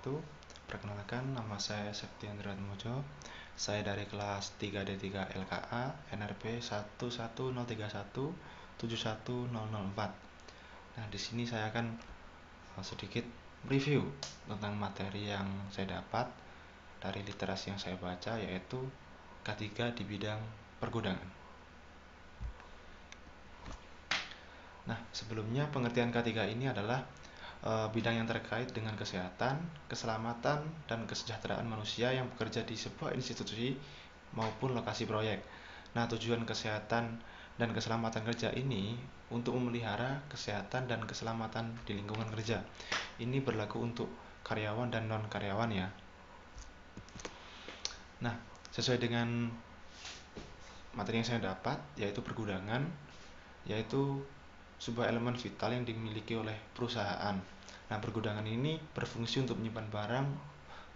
wabarakatuh. Perkenalkan, nama saya Septian Ratmojo. Saya dari kelas 3D3 LKA NRP 11031 71004. Nah, di sini saya akan sedikit review tentang materi yang saya dapat dari literasi yang saya baca, yaitu K3 di bidang pergudangan. Nah, sebelumnya pengertian K3 ini adalah bidang yang terkait dengan kesehatan, keselamatan, dan kesejahteraan manusia yang bekerja di sebuah institusi maupun lokasi proyek. Nah, tujuan kesehatan dan keselamatan kerja ini untuk memelihara kesehatan dan keselamatan di lingkungan kerja. Ini berlaku untuk karyawan dan non-karyawan ya. Nah, sesuai dengan materi yang saya dapat, yaitu pergudangan, yaitu sebuah elemen vital yang dimiliki oleh perusahaan. Nah, pergudangan ini berfungsi untuk menyimpan barang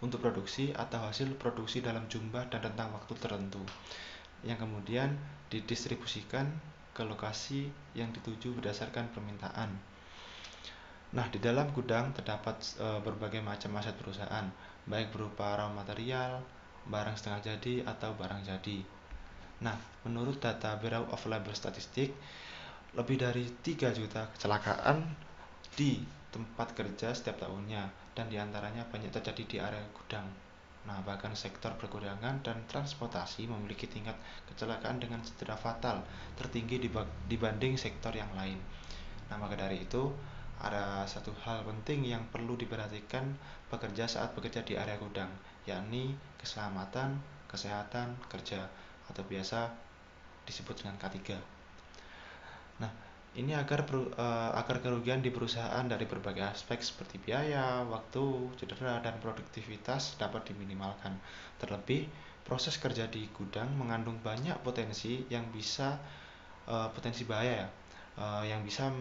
untuk produksi atau hasil produksi dalam jumlah dan rentang waktu tertentu, yang kemudian didistribusikan ke lokasi yang dituju berdasarkan permintaan. Nah, di dalam gudang terdapat berbagai macam aset perusahaan, baik berupa raw material, barang setengah jadi, atau barang jadi. Nah, menurut data Bureau of Labor Statistics, lebih dari 3 juta kecelakaan di tempat kerja setiap tahunnya, dan diantaranya banyak terjadi di area gudang. Nah, bahkan sektor pergudangan dan transportasi memiliki tingkat kecelakaan dengan cedera fatal tertinggi dibanding sektor yang lain. Nah, maka dari itu, ada satu hal penting yang perlu diperhatikan pekerja saat bekerja di area gudang, yakni keselamatan, kesehatan kerja, atau biasa disebut dengan K3. Nah, ini agar kerugian di perusahaan dari berbagai aspek seperti biaya, waktu, cedera, dan produktivitas dapat diminimalkan. Terlebih, proses kerja di gudang mengandung banyak potensi bahaya ya, yang bisa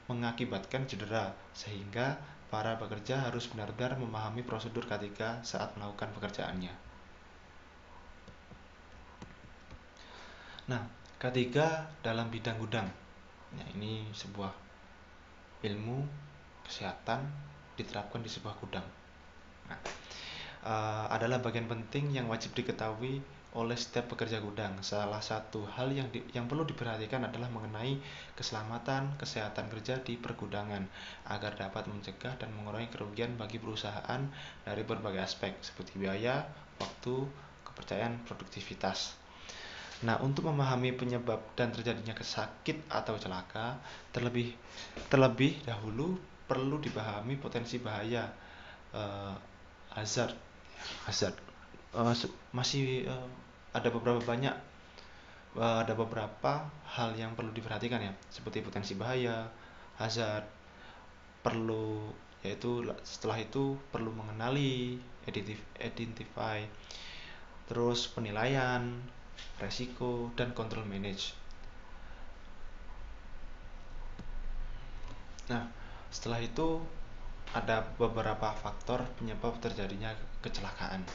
mengakibatkan cedera, sehingga para pekerja harus benar-benar memahami prosedur K3 saat melakukan pekerjaannya. Nah, K3 dalam bidang gudang. Nah, ini sebuah ilmu kesehatan diterapkan di sebuah gudang. Nah, adalah bagian penting yang wajib diketahui oleh setiap pekerja gudang. Salah satu hal yang perlu diperhatikan adalah mengenai keselamatan, kesehatan kerja di pergudangan, agar dapat mencegah dan mengurangi kerugian bagi perusahaan dari berbagai aspek seperti biaya, waktu, kepercayaan, produktivitas. Nah, untuk memahami penyebab dan terjadinya sakit atau celaka, terlebih dahulu perlu dipahami potensi bahaya, hazard. Masih ada beberapa hal yang perlu diperhatikan ya, seperti potensi bahaya, hazard, setelah itu perlu mengenali, identify, terus penilaian, resiko, dan control manage. Nah, setelah itu ada beberapa faktor penyebab terjadinya kecelakaan.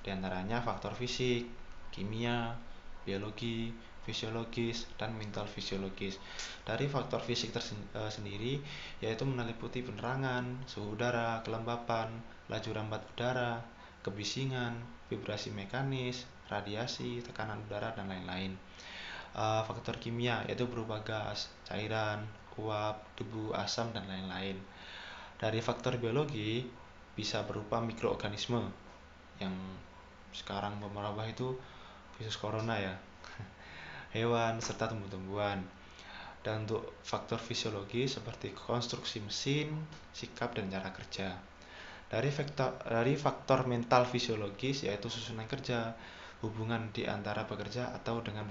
Di antaranya faktor fisik, kimia, biologi, fisiologis, dan mental fisiologis. Dari faktor fisik sendiri, yaitu meliputi penerangan, suhu udara, kelembapan, laju rambat udara, kebisingan, vibrasi mekanis, radiasi, tekanan udara, dan lain-lain. Faktor kimia yaitu berupa gas, cairan, uap, debu, asam, dan lain-lain. Dari faktor biologi bisa berupa mikroorganisme yang sekarang memerabah itu virus corona ya, hewan, serta tumbuh-tumbuhan. Dan untuk faktor fisiologi seperti konstruksi mesin, sikap, dan cara kerja. Dari faktor mental fisiologis yaitu susunan kerja, hubungan di antara pekerja atau dengan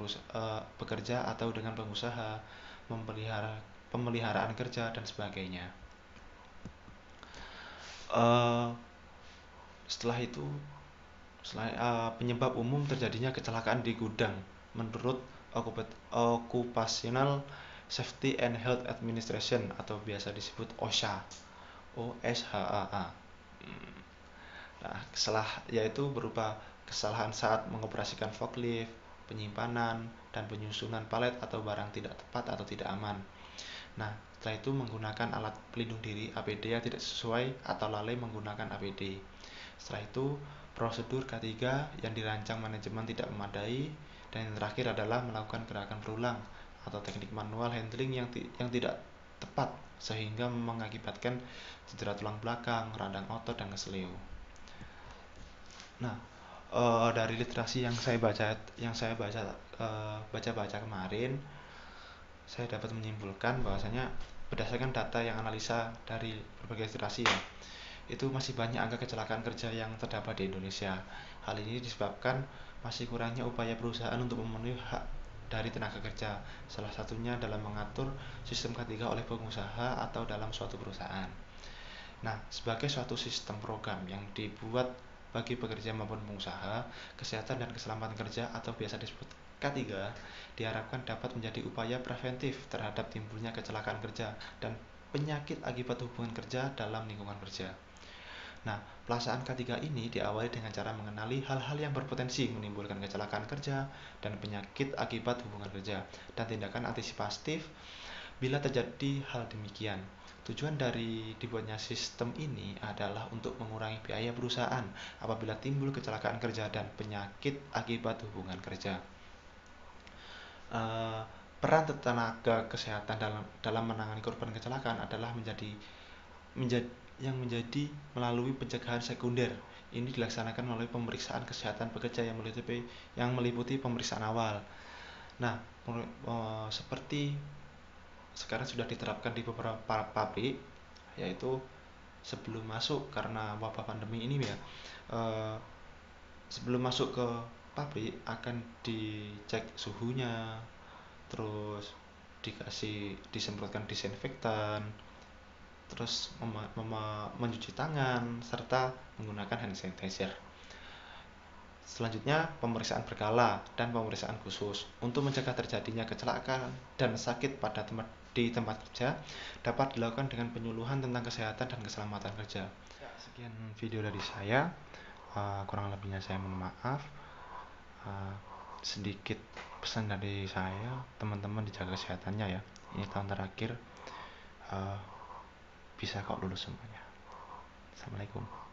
pengusaha, pemeliharaan kerja, dan sebagainya. Setelah itu, penyebab umum terjadinya kecelakaan di gudang menurut Occupational Safety and Health Administration atau biasa disebut OSHA. Nah, yaitu berupa kesalahan saat mengoperasikan forklift, penyimpanan, dan penyusunan palet atau barang tidak tepat atau tidak aman. Nah, setelah itu menggunakan alat pelindung diri APD yang tidak sesuai atau lalai menggunakan APD. Setelah itu prosedur ketiga yang dirancang manajemen tidak memadai, dan yang terakhir adalah melakukan gerakan berulang atau teknik manual handling yang tidak tepat sehingga mengakibatkan cedera tulang belakang, radang otot, dan keseleo. Nah, dari literasi yang saya baca kemarin, saya dapat menyimpulkan bahwasanya berdasarkan data yang analisa dari berbagai literasi ya, itu masih banyak angka kecelakaan kerja yang terdapat di Indonesia. Hal ini disebabkan masih kurangnya upaya perusahaan untuk memenuhi hak dari tenaga kerja, salah satunya dalam mengatur sistem K3 oleh pengusaha atau dalam suatu perusahaan. Nah, sebagai suatu sistem program yang dibuat bagi pekerja maupun pengusaha, kesehatan dan keselamatan kerja atau biasa disebut K3 diharapkan dapat menjadi upaya preventif terhadap timbulnya kecelakaan kerja dan penyakit akibat hubungan kerja dalam lingkungan kerja. Nah, pelaksanaan K3 ini diawali dengan cara mengenali hal-hal yang berpotensi menimbulkan kecelakaan kerja dan penyakit akibat hubungan kerja, dan tindakan antisipatif bila terjadi hal demikian. Tujuan dari dibuatnya sistem ini adalah untuk mengurangi biaya perusahaan apabila timbul kecelakaan kerja dan penyakit akibat hubungan kerja. Peran tenaga kesehatan dalam menangani korban kecelakaan adalah menjadi melalui pencegahan sekunder. Ini dilaksanakan melalui pemeriksaan kesehatan pekerja yang meliputi pemeriksaan awal. Nah, seperti sekarang sudah diterapkan di beberapa pabrik, yaitu sebelum masuk, karena wabah pandemi ini ya, sebelum masuk ke pabrik akan dicek suhunya, terus disemprotkan disinfektan, terus mencuci tangan serta menggunakan hand sanitizer. Selanjutnya pemeriksaan berkala dan pemeriksaan khusus untuk mencegah terjadinya kecelakaan dan sakit di tempat kerja dapat dilakukan dengan penyuluhan tentang kesehatan dan keselamatan kerja. Ya, sekian video dari saya. Kurang lebihnya saya mohon maaf. Sedikit pesan dari saya, teman-teman dijaga kesehatannya ya. Ini tahun terakhir, bisa kok lulus semuanya. Assalamualaikum.